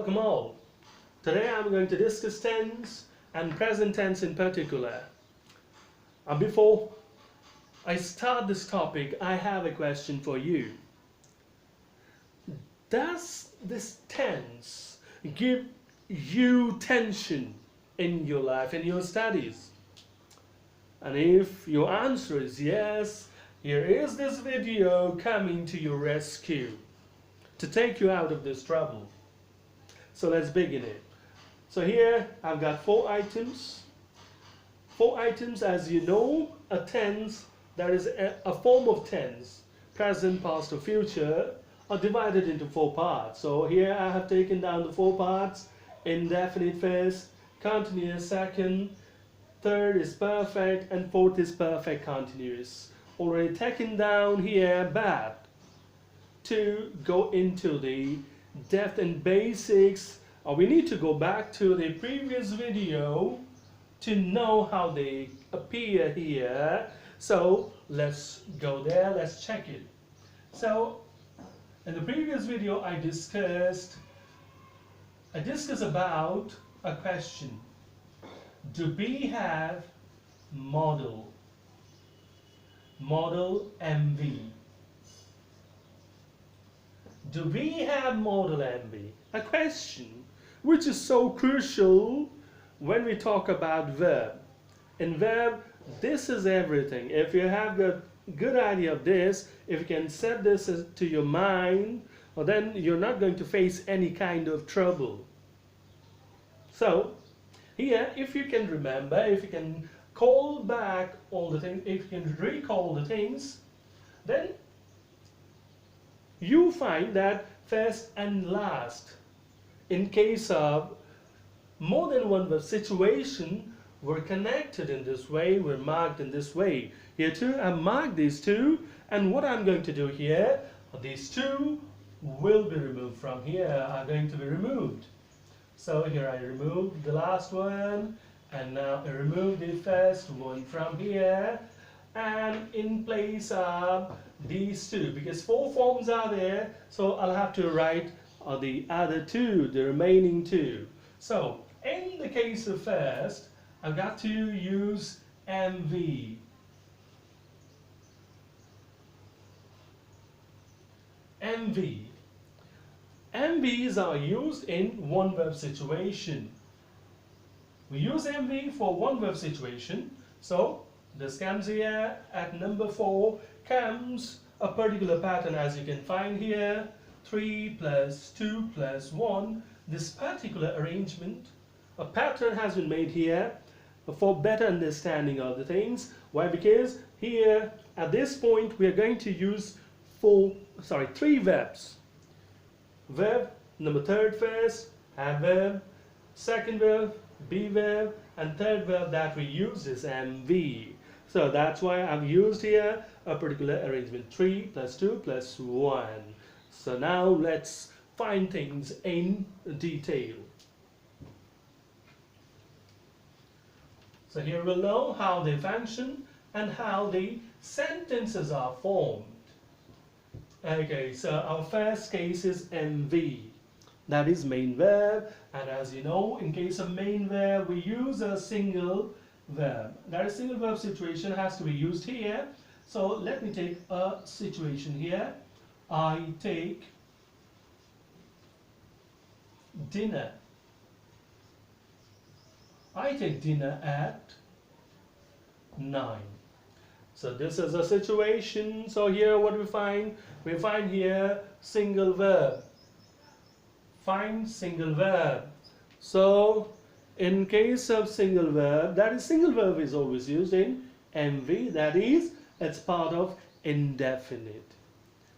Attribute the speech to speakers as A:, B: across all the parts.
A: Welcome all. Today I'm going to discuss tense and present tense in particular. Before I start this topic, I have a question for you. Does this tense give you tension in your life, in your studies? And if your answer is yes, here is this video coming to your rescue to take you out of this trouble. So let's begin it. So here I've got four items. Four items, as you know, a tense, that is a form of tense, present, past or future, are divided into four parts. So here I have taken down the four parts: indefinite first, continuous second, third is perfect, and fourth is perfect continuous. Already taken down here, but to go into the depth and basics, we need to go back to the previous video to know how they appear here. So let's go there, let's check it. So in the previous video I discussed about a question: do we have model MV? Do we have model MV? A question which is so crucial when we talk about verb. In verb, this is everything. If you have a good idea of this, if you can set this to your mind, well, then you're not going to face any kind of trouble. So here, if you can remember, if you can call back all the things, if you can recall the things, then you find that first and last, in case of more than one verb situation, were connected in this way, were marked in this way. Here too, I marked these two, and what I'm going to do here, these two will be removed from here, are going to be removed. So here I removed the last one, and now I remove the first one from here, and in place of these two, because four forms are there, so I'll have to write the other two, the remaining two. So in the case of first, I've got to use MV. MV. MVs are used in one verb situation. We use MV for one verb situation. So this comes here at number 4, comes a particular pattern, as you can find here: 3 plus 2 plus 1. This particular arrangement, a pattern has been made here for better understanding of the things. Why? Because here at this point we are going to use 3 verbs. Verb number 3rd first, have verb, second verb, be verb, and third verb that we use is MV. So that's why I've used here a particular arrangement: 3 plus 2 plus 1. So now let's find things in detail. So here we'll know how they function and how the sentences are formed. Okay, so our first case is MV. That is main verb, and as you know, in case of main verb, we use a single verb. That is, single verb situation has to be used here. So let me take a situation here. I take dinner. I take dinner at 9. So this is a situation. So here what we find? We find here single verb. Find single verb. So in case of single verb, that is, single verb is always used in MV. That is, it's part of indefinite.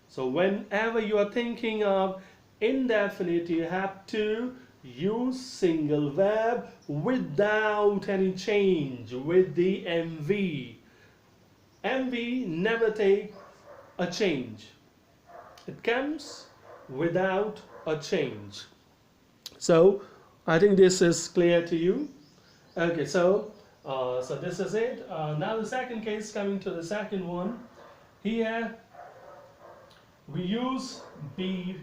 A: So whenever you are thinking of indefinite, you have to use single verb without any change with the MV. MV never take a change. It comes without a change. So I think this is clear to you. Okay, so this is it. Now the second case, coming to the second one. Here we use be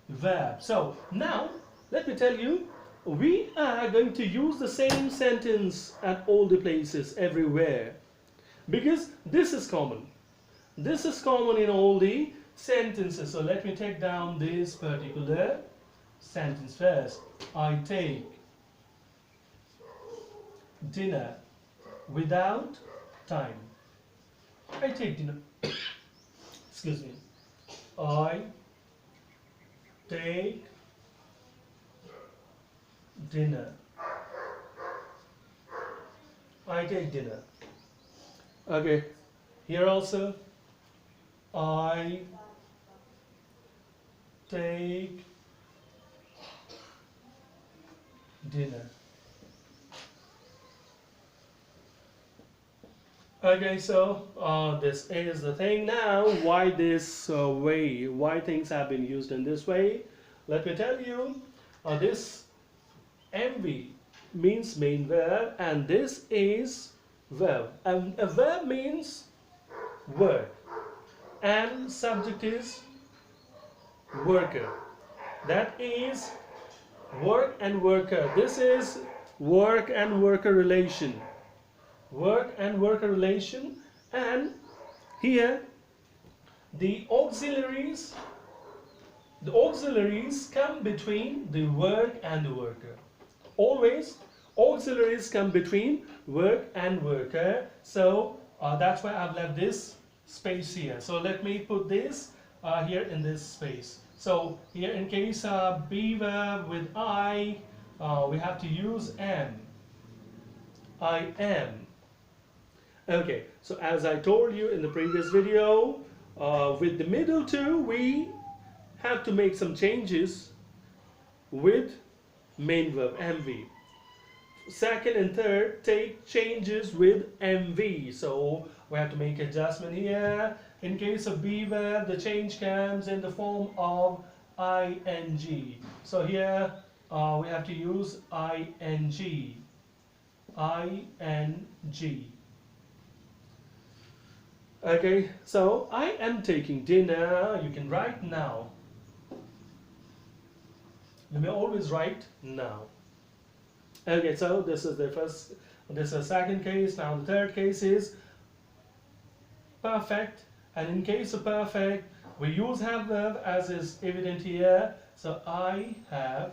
A: verb. So now let me tell you, we are going to use the same sentence at all the places, everywhere, because this is common. This is common in all the sentences. So let me take down this particular sentence first. I take dinner without time. I take dinner. Excuse me. I take dinner. I take dinner. Okay. Here also, I take dinner. Okay, so this is the thing now. Why this way? Why things have been used in this way? Let me tell you. This MV means main verb, and this is verb. And a verb means work, and subject is worker. That is work and worker. This is work and worker relation. Work and worker relation, and here the auxiliaries come between the work and the worker. Always auxiliaries come between work and worker. So that's why I've left this space here. So let me put this here in this space. So here, in case be verb with I, we have to use am. I am. Okay, so as I told you in the previous video, with the middle two, we have to make some changes with main verb, MV. Second and third take changes with MV. So we have to make adjustment here. In case of be verb, the change comes in the form of ing. So here we have to use ing. ing. Okay, so I am taking dinner. You can write now. You may always write now. Okay, so this is the first, this is the second case. Now the third case is perfect. And in case of perfect, we use have verb as is evident here. So I have.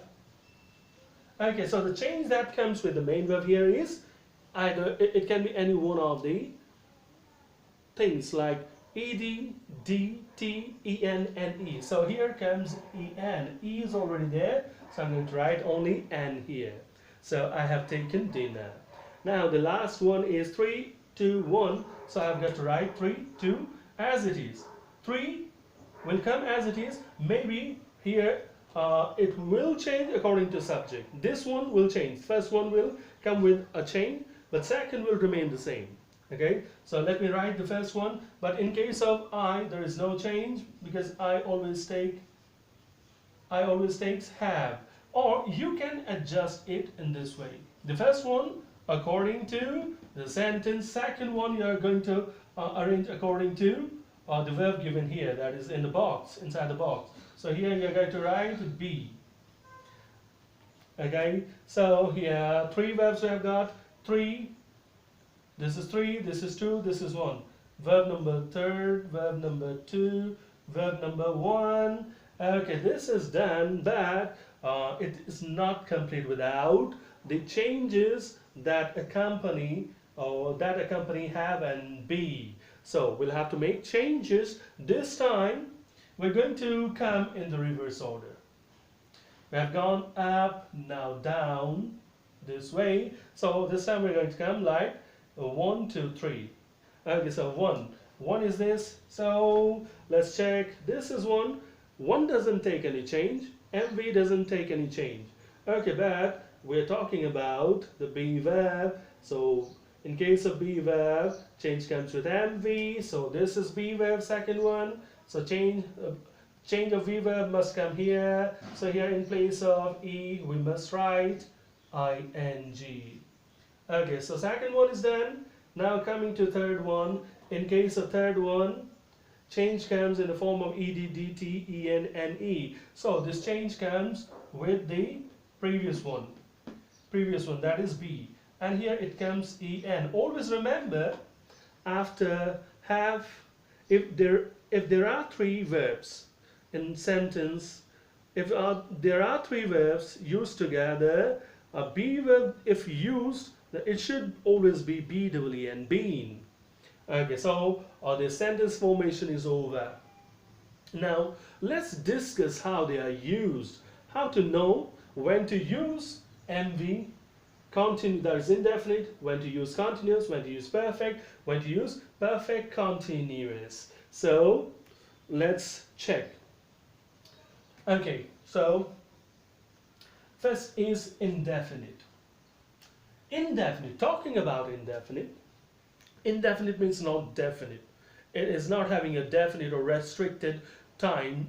A: Okay, so the change that comes with the main verb here is either, it can be any one of the things like ed, d, t, en, and e. So here comes en. E is already there, so I'm going to write only n here. So I have taken dinner. Now the last one is 3, 2, 1. So I've got to write 3, 2 as it is. 3 will come as it is. Maybe here it will change according to subject. This one will change. First one will come with a change, but second will remain the same. Okay, so let me write the first one. But in case of I, there is no change because I always takes have. Or you can adjust it in this way. The first one according to the sentence. Second one you are going to arrange according to the verb given here, that is in the box, inside the box. So here you're going to write be. Okay, so here 3 verbs we have got. 3. This is 3, this is 2, this is 1. Verb number 3rd, verb number 2, verb number 1. Okay, this is done, but it is not complete without the changes that accompany have and be. So we'll have to make changes. This time we're going to come in the reverse order. We have gone up, now down, this way. So this time we're going to come like 1, 2, 3. Okay, so 1. 1 is this. So let's check. This is 1. 1 doesn't take any change. MV doesn't take any change. Okay, but we're talking about the be verb. So in case of be verb, change comes with MV. So this is be verb, second one. So change of be verb must come here. So here in place of E, we must write ing. Okay, so second one is done. Now coming to third one. In case of third one, change comes in the form of ed, dt, en, and e. So this change comes with the previous one, that is be, and here it comes en. Always remember, after have, if there are three verbs in sentence, if there are three verbs used together, a be verb if used, it should always be BEEN, been. Okay, so the sentence formation is over. Now let's discuss how they are used, how to know when to use MV continue, that is indefinite, when to use continuous, when to use perfect, when to use perfect continuous. So let's check. Okay, so first is indefinite. Indefinite, talking about indefinite, indefinite means not definite. It is not having a definite or restricted time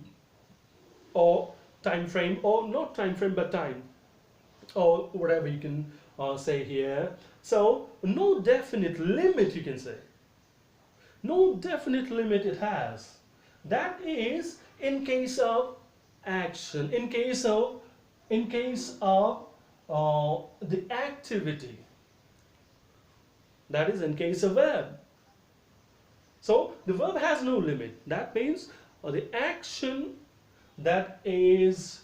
A: or time frame, or not time frame but time, or whatever you can say here. So no definite limit, you can say. No definite limit it has. That is in case of action, in case of the activity. That is in case of verb. So the verb has no limit. That means the action that is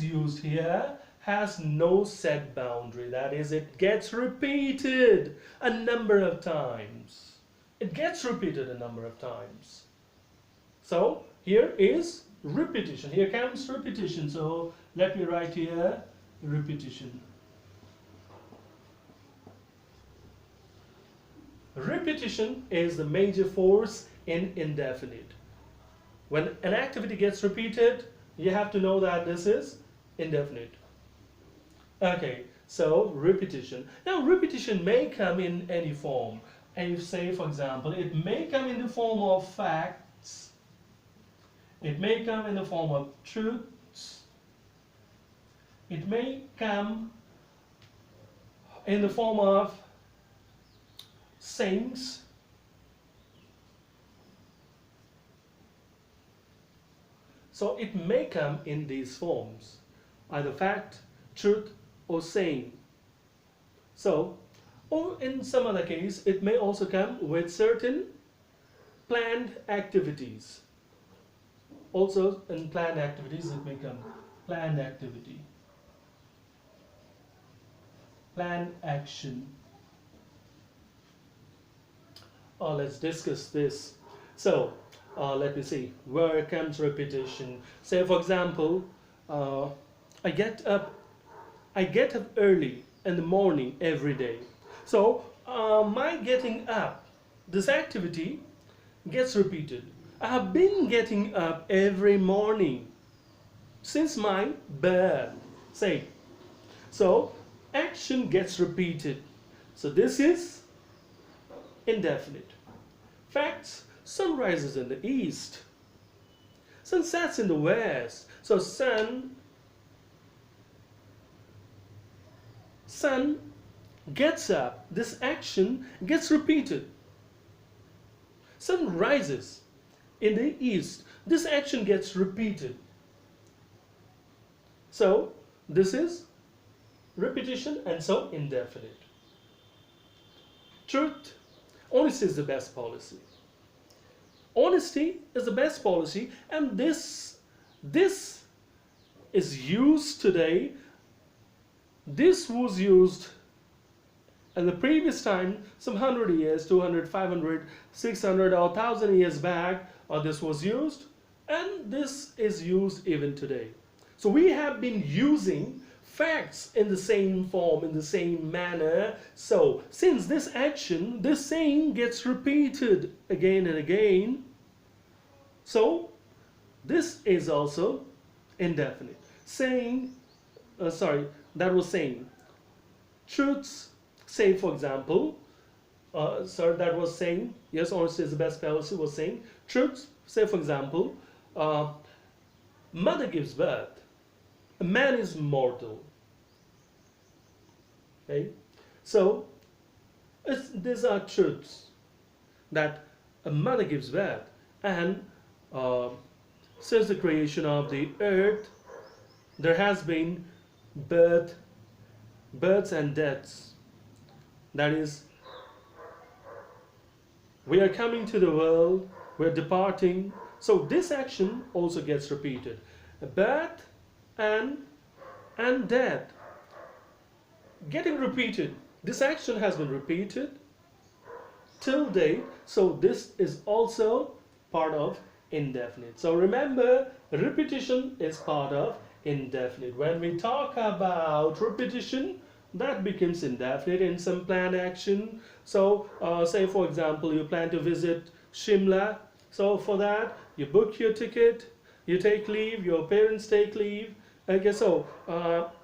A: used here has no set boundary. That is, it gets repeated a number of times. It gets repeated a number of times. So here is repetition. Here comes repetition. So let me write here repetition. Repetition is the major force in indefinite. When an activity gets repeated, you have to know that this is indefinite. Okay, so repetition. Now repetition may come in any form. And you say, for example, it may come in the form of facts. It may come in the form of truths. It may come in the form of sayings. So it may come in these forms, either fact, truth, or saying. So, or in some other case, it may also come with certain planned activities. Also in planned activities, it may come planned activity, planned action. Let's discuss this. So let me see, where comes repetition? Say for example, I get up early in the morning every day. So my getting up, this activity gets repeated. I have been getting up every morning since my birth. Say, so action gets repeated. So this is indefinite. Facts: sun rises in the east, sun sets in the west. So sun gets up, this action gets repeated. Sun rises in the east, this action gets repeated. So this is repetition, and so indefinite. Truth: honesty is the best policy. Honesty is the best policy, and this is used today. This was used in the previous time, some 100 years, 200, 500, 600 or 1000 years back, this was used, and this is used even today. So we have been using facts in the same form, in the same manner. So since this action, this saying gets repeated again and again, so this is also indefinite. Saying, that was saying. Truths, say for example, that was saying, yes, honesty is the best policy, was saying. Truths, say for example, mother gives birth, a man is mortal. Okay, so these are truths, that a mother gives birth, and since the creation of the earth, there has been birth, births and deaths. That is, we are coming to the world, we're departing. So this action also gets repeated. Birth and death. Getting repeated. This action has been repeated till date. So this is also part of indefinite. So remember, repetition is part of indefinite. When we talk about repetition, that becomes indefinite in some planned action. So say for example you plan to visit Shimla. So for that you book your ticket, you take leave, your parents take leave. Okay, so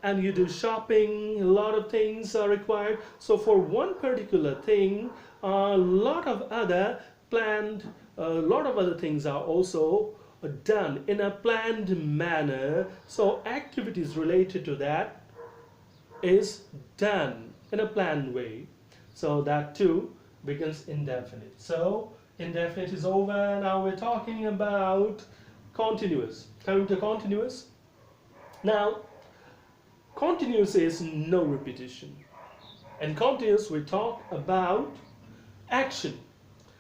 A: and you do shopping, a lot of things are required. So for one particular thing, a lot of other things are also done in a planned manner. So activities related to that is done in a planned way. So that too becomes indefinite. So indefinite is over. Now we're talking about continuous. Coming to continuous. Now, continuous is no repetition. And continuous, we talk about action.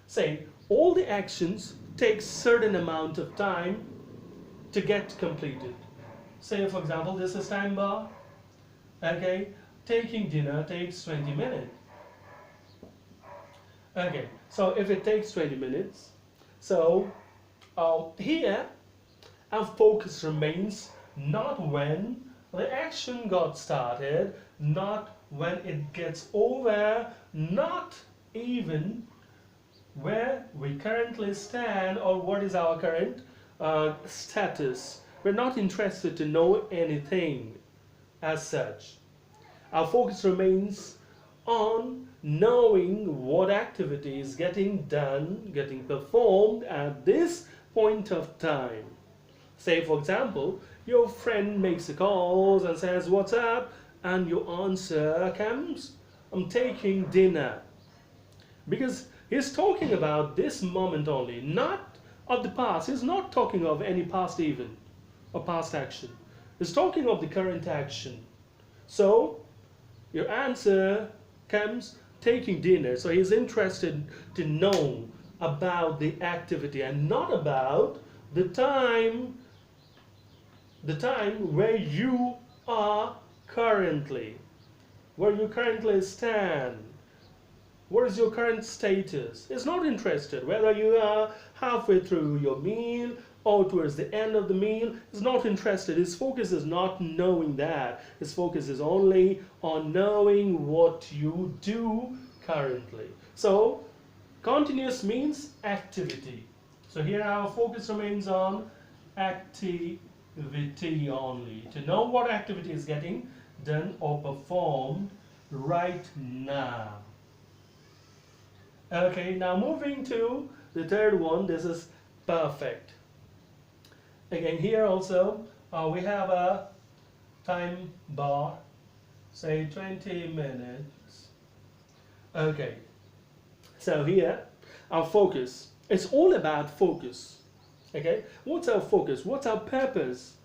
A: Say, all the actions take certain amount of time to get completed. Say, for example, this is time bar. Okay, taking dinner takes 20 minutes. Okay, so if it takes 20 minutes, so here our focus remains not when the action got started, not when it gets over, not even where we currently stand or what is our current status. We're not interested to know anything as such. Our focus remains on knowing what activity is getting done, getting performed at this point of time. Say for example, your friend makes a call and says, "What's up?" And your answer comes, "I'm taking dinner." Because he's talking about this moment only, not of the past. He's not talking of any past event or past action. He's talking of the current action. So your answer comes, taking dinner. So he's interested to know about the activity and not about the time where you are currently, where you currently stand. What is your current status? He's not interested whether you are halfway through your meal or towards the end of the meal. He's not interested. His focus is not knowing that. His focus is only on knowing what you do currently. So continuous means activity. So here our focus remains on activity only. To know what activity is getting done or performed right now. Okay, now moving to the third one, this is perfect. Again, here also we have a time bar, say 20 minutes. Okay, so here our focus, it's all about focus. Okay, what's our focus? What's our purpose?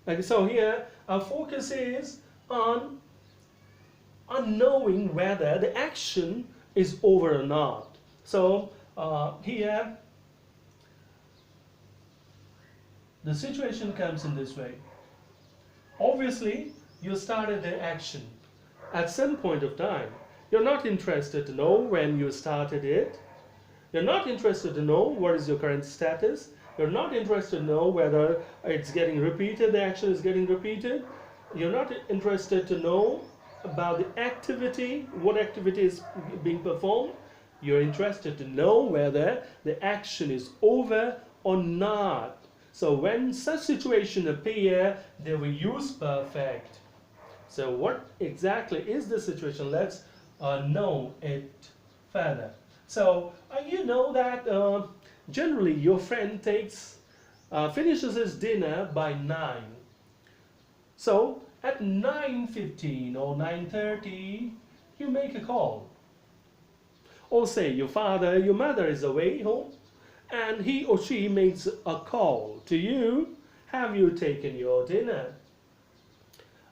A: Okay, so here our focus is on knowing whether the action is over or not. So here the situation comes in this way. Obviously, you started the action at some point of time. You're not interested to know when you started it. You're not interested to know what is your current status. You're not interested to know whether it's getting repeated, the action is getting repeated. You're not interested to know about the activity, what activity is being performed. You're interested to know whether the action is over or not. So when such situation appear, they will use perfect. So what exactly is the situation? Let's know it further. So you know that generally your friend finishes his dinner by 9. So at 9:15 or 9:30, you make a call. Or say your mother is away home, and he or she makes a call to you. Have you taken your dinner?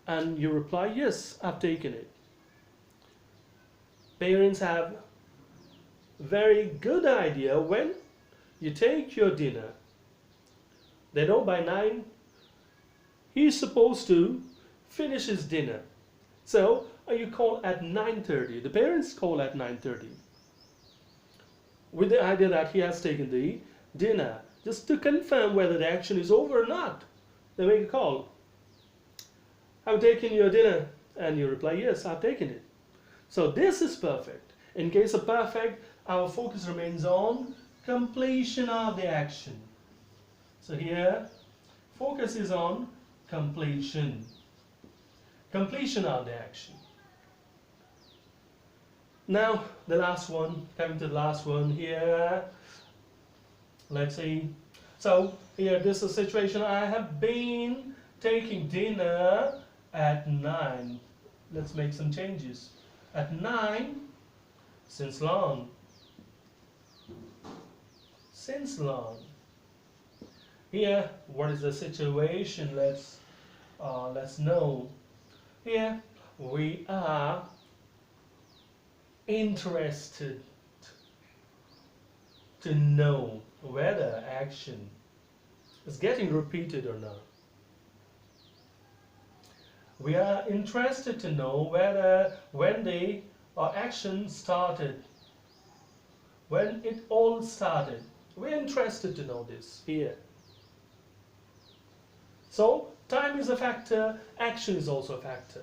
A: and you reply, yes, I've taken it. Parents have very good idea when you take your dinner. They know by 9 he's supposed to finish his dinner. So you call at 9:30. The parents call at 9:30 with the idea that he has taken the dinner, just to confirm whether the action is over or not. They make a call. Have you taken your dinner? And you reply, yes, I've taken it. So this is perfect. In case of perfect, our focus remains on completion of the action. So here, focus is on completion. Completion of the action. Now, the last one, coming to the last one here. Let's see. So, here, this is a situation. I have been taking dinner at 9. Let's make some changes. At 9, since long. Since long. Here, what is the situation? Let's know. Here, we are interested to know whether action is getting repeated or not. We are interested to know whether when the action started, when it all started. We're interested to know this here. So time is a factor, action is also a factor.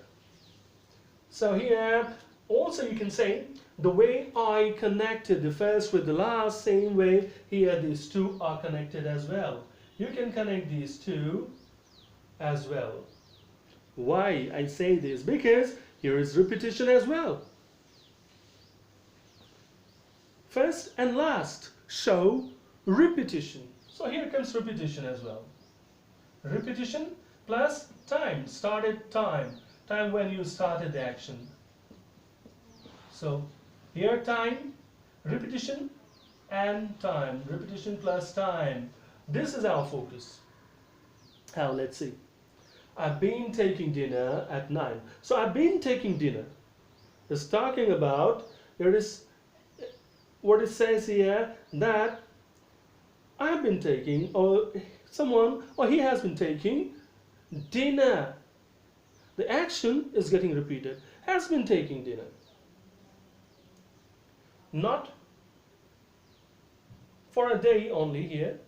A: So here also you can say the way I connected the first with the last, same way here these two are connected as well. You can connect these two as well. Why I say this? Because here is repetition as well. First and last show repetition. So here comes repetition as well. Repetition plus time, started time, time when you started the action. So here time, repetition and time, repetition plus time. This is our focus. Now let's see. I've been taking dinner at 9. So I've been taking dinner. It's talking about, there is what it says here, that I've been taking, or someone, or he has been taking dinner. The action is getting repeated. Has been taking dinner. Not for a day only here,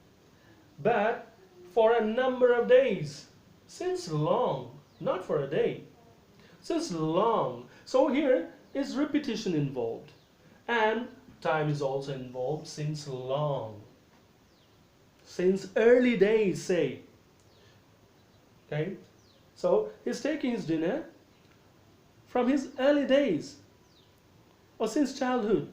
A: but for a number of days. Since long, not for a day. Since long. So here is repetition involved. And time is also involved, since long. Since early days, say. Okay? So he's taking his dinner from his early days, or since childhood.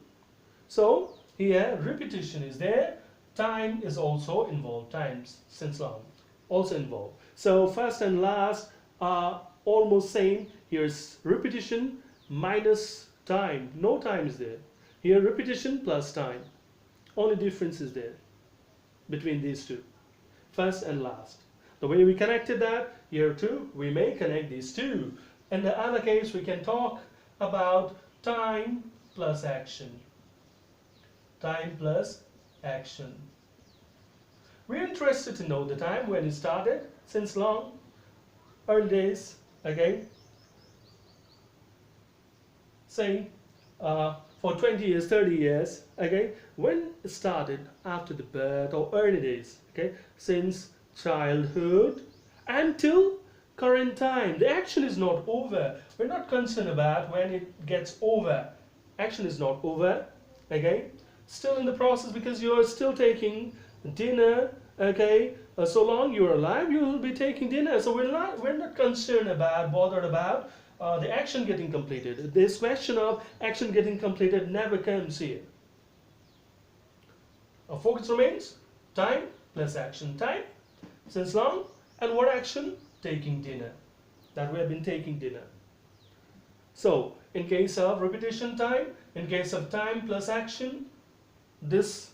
A: So here repetition is there, time is also involved, times, since long, also involved. So first and last are almost same. Here's repetition minus time, no time is there. Here repetition plus time, only difference is there between these two, first and last. The way we connected that, here too, we may connect these two. In the other case, we can talk about time plus action. Time plus action. We're interested to know the time when it started, since long, early days, again. Say, for 20 years, 30 years, okay, when it started, after the birth or early days, okay, since childhood until current time. The action is not over. We're not concerned about when it gets over. Action is not over, okay, still in the process, because you are still taking dinner, okay. So long you are alive, you will be taking dinner. So we're not concerned about, bothered about the action getting completed. This question of action getting completed never comes here. Our focus remains time plus action. Time, since long, and what action? Taking dinner. That we have been taking dinner. So in case of repetition, time, in case of time plus action, this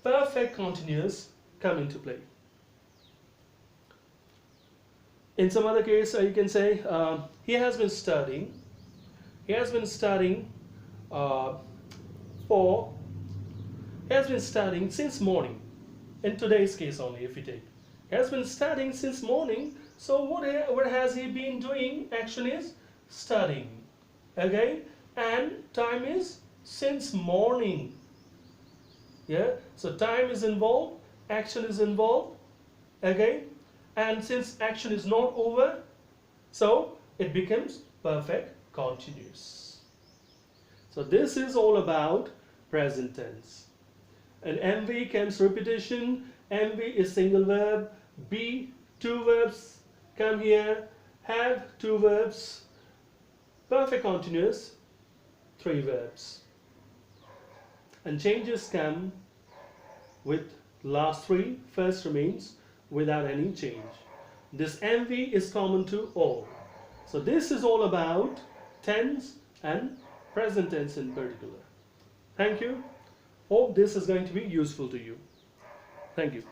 A: perfect continuous come into play. In some other case, you can say he has been studying. He has been studying uh, for. He has been studying since morning. In today's case only, if we take, he has been studying since morning. So what has he been doing? Action is studying. Okay, and time is since morning. Yeah. So time is involved. Action is involved. Okay, and since action is not over, so it becomes perfect continuous. So this is all about present tense. And MV comes repetition. MV is single verb. Be, two verbs come here. Have, two verbs. Perfect continuous, three verbs. And changes come with last three. First remains without any change. This MV is common to all. So this is all about tense and present tense in particular. Thank you. Hope this is going to be useful to you. Thank you.